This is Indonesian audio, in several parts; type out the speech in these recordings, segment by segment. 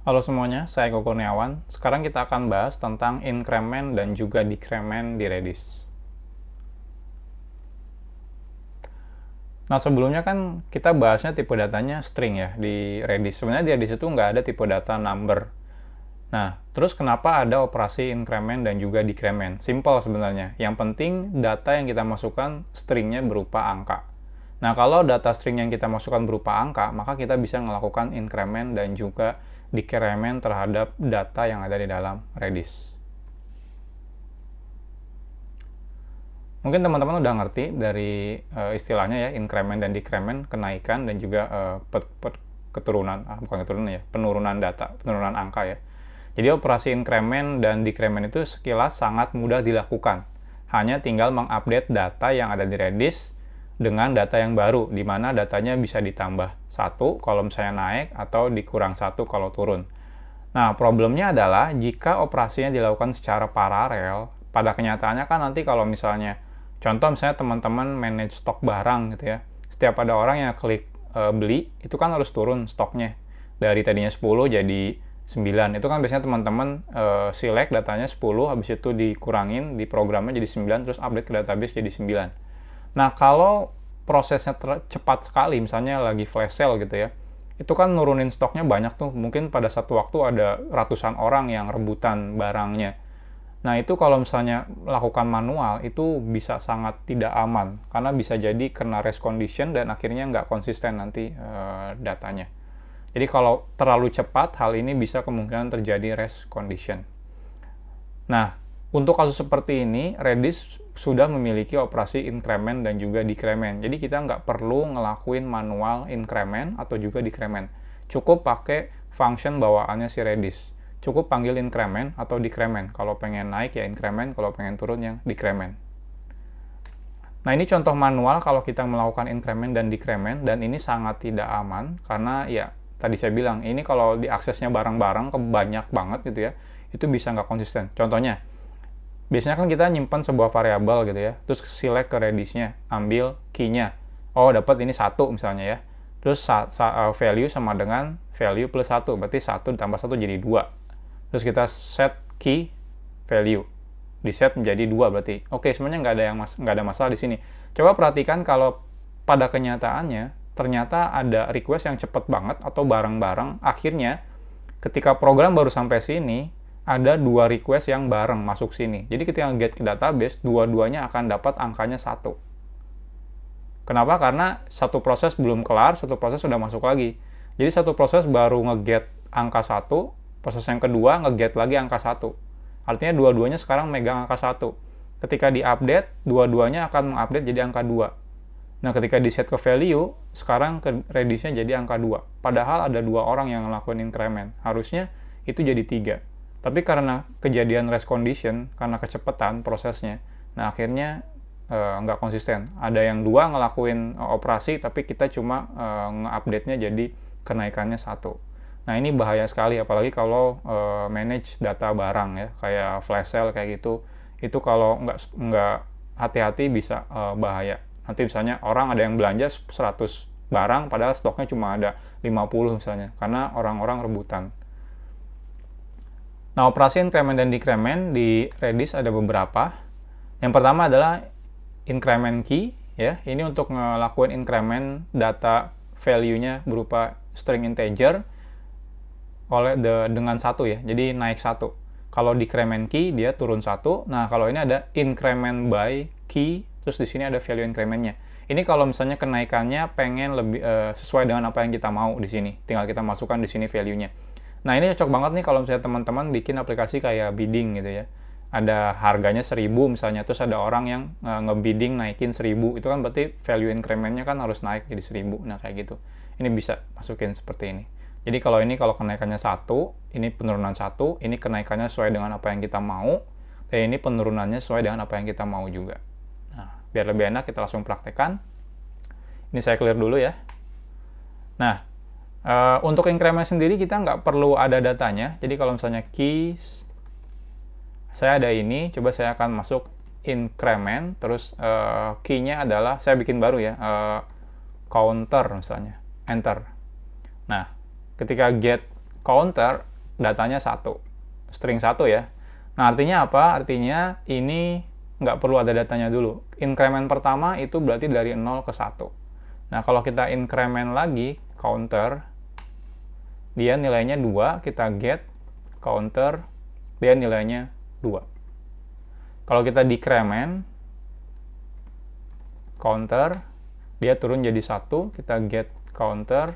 Halo semuanya, saya Eko Kurniawan. Sekarang kita akan bahas tentang increment dan juga decrement di Redis. Nah, sebelumnya kan kita bahasnya tipe datanya string ya di Redis. Sebenarnya di Redis itu nggak ada tipe data number. Nah, terus kenapa ada operasi increment dan juga decrement? Simple sebenarnya. Yang penting data yang kita masukkan stringnya berupa angka. Nah, kalau data string yang kita masukkan berupa angka, maka kita bisa melakukan increment dan juga decrement terhadap data yang ada di dalam Redis. Mungkin teman-teman udah ngerti dari istilahnya ya, increment dan decrement, kenaikan dan juga keturunan, bukan keturunan ya, penurunan data, penurunan angka ya. Jadi operasi increment dan decrement itu sekilas sangat mudah dilakukan. Hanya tinggal mengupdate data yang ada di Redis dengan data yang baru, di mana datanya bisa ditambah 1 kalau misalnya naik atau dikurang 1 kalau turun. Nah, problemnya adalah jika operasinya dilakukan secara paralel, pada kenyataannya kan nanti kalau misalnya, contoh misalnya teman-teman manage stok barang gitu ya, setiap ada orang yang klik beli, itu kan harus turun stoknya. Dari tadinya 10 jadi 9. Itu kan biasanya teman-teman select datanya 10, habis itu dikurangin di programnya jadi 9, terus update ke database jadi 9. Nah, kalau prosesnya cepat sekali, misalnya lagi flash sale gitu ya, itu kan nurunin stoknya banyak tuh. Mungkin pada satu waktu ada ratusan orang yang rebutan barangnya. Nah, itu kalau misalnya melakukan manual, itu bisa sangat tidak aman. Karena bisa jadi kena race condition dan akhirnya nggak konsisten nanti datanya. Jadi kalau terlalu cepat, hal ini bisa kemungkinan terjadi race condition. Nah, untuk kasus seperti ini, Redis sudah memiliki operasi increment dan juga decrement. Jadi kita nggak perlu ngelakuin manual increment atau juga decrement. Cukup pakai function bawaannya si Redis. Cukup panggil increment atau decrement. Kalau pengen naik ya increment, kalau pengen turun ya decrement. Nah, ini contoh manual kalau kita melakukan increment dan decrement, dan ini sangat tidak aman karena ya tadi saya bilang, ini kalau diaksesnya bareng-bareng banyak banget gitu ya, itu bisa nggak konsisten. Contohnya, biasanya kan kita nyimpan sebuah variabel gitu ya, terus select ke Redis-nya, ambil key-nya. Oh, dapat ini 1 misalnya ya. Terus value sama dengan value plus 1, berarti 1 ditambah 1 jadi 2. Terus kita set key value, di set menjadi 2 berarti. Oke, sebenarnya nggak ada masalah di sini. Coba perhatikan kalau pada kenyataannya, ternyata ada request yang cepat banget atau bareng-bareng, akhirnya ketika program baru sampai sini, ada 2 request yang bareng masuk sini. Jadi ketika get ke database, dua-duanya akan dapat angkanya 1. Kenapa? Karena satu proses belum kelar, satu proses sudah masuk lagi. Jadi satu proses baru nge-get angka 1, proses yang kedua nge-get lagi angka 1. Artinya dua-duanya sekarang megang angka 1. Ketika di-update, dua-duanya akan mengupdate jadi angka 2. Nah, ketika di-set ke value, sekarang ke Redis-nya jadi angka 2. Padahal ada 2 orang yang ngelakuin increment. Harusnya itu jadi 3. Tapi karena kejadian race condition, karena kecepatan prosesnya, nah akhirnya nggak konsisten. Ada yang 2 ngelakuin operasi, tapi kita cuma nge-update-nya jadi kenaikannya 1. Nah, ini bahaya sekali, apalagi kalau manage data barang ya, kayak flash sale kayak gitu. Itu kalau nggak hati-hati bisa bahaya. Nanti misalnya orang ada yang belanja 100 barang, padahal stoknya cuma ada 50 misalnya, karena orang-orang rebutan. Nah, operasi increment dan decrement di Redis ada beberapa. Yang pertama adalah increment key, ya. Ini untuk ngelakuin increment data value-nya berupa string integer dengan 1 ya. Jadi naik 1. Kalau decrement key dia turun 1. Nah, kalau ini ada increment by key, terus di sini ada value increment-nya. Ini kalau misalnya kenaikannya pengen lebih sesuai dengan apa yang kita mau di sini. Tinggal kita masukkan di sini value-nya. Nah, ini cocok banget nih kalau misalnya teman-teman bikin aplikasi kayak bidding gitu ya. Ada harganya 1000 misalnya, terus ada orang yang ngebidding naikin 1000. Itu kan berarti value increment-nya kan harus naik jadi 1000. Nah, kayak gitu. Ini bisa masukin seperti ini. Jadi kalau kenaikannya 1, ini penurunan 1, ini kenaikannya sesuai dengan apa yang kita mau, dan ini penurunannya sesuai dengan apa yang kita mau juga. Nah, biar lebih enak kita langsung praktekkan. Ini saya clear dulu ya. Nah, untuk increment sendiri kita nggak perlu ada datanya. Jadi kalau misalnya keys, saya ada ini, coba saya akan masuk increment, terus key-nya adalah, saya bikin baru ya, counter misalnya, enter. Nah, ketika get counter, datanya 1. String 1 ya. Nah, artinya apa? Artinya ini nggak perlu ada datanya dulu. Increment pertama itu berarti dari 0 ke 1. Nah, kalau kita increment lagi, counter, dia nilainya 2, kita get, counter, dia nilainya 2. Kalau kita decrement, counter, dia turun jadi 1, kita get, counter,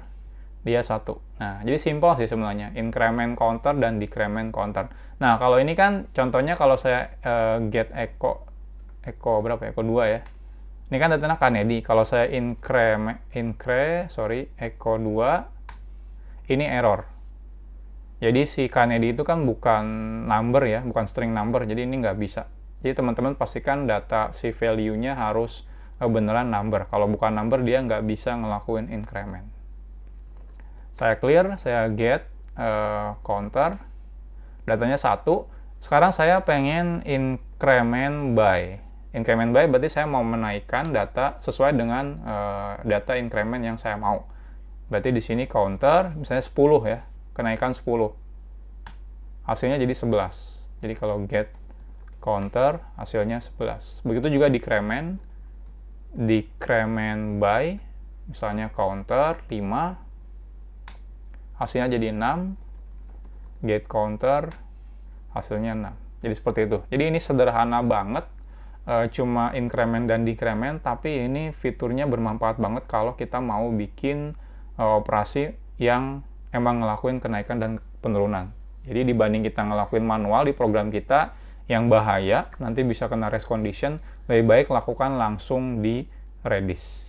dia 1. Nah, jadi simpel sih sebenarnya, increment counter dan decrement counter. Nah, kalau ini kan contohnya kalau saya get echo berapa ya? Echo 2 ya. Ini kan datanya Kennedy. Kalau saya echo 2, ini error. Jadi si Kennedy itu kan bukan number ya, bukan string number, jadi ini nggak bisa. Jadi teman-teman pastikan data si value-nya harus beneran number. Kalau bukan number, dia nggak bisa ngelakuin increment. Saya clear, saya get counter, datanya 1. Sekarang saya pengen increment by. Increment by berarti saya mau menaikkan data sesuai dengan data increment yang saya mau. Berarti di sini counter, misalnya 10 ya, kenaikan 10. Hasilnya jadi 11. Jadi kalau get counter, hasilnya 11. Begitu juga decrement by, misalnya counter 5, hasilnya jadi 6, get counter, hasilnya 6. Jadi seperti itu. Jadi ini sederhana banget, cuma increment dan decrement, tapi ini fiturnya bermanfaat banget kalau kita mau bikin operasi yang emang ngelakuin kenaikan dan penurunan. Jadi dibanding kita ngelakuin manual di program kita yang bahaya, nanti bisa kena race condition, lebih baik lakukan langsung di Redis.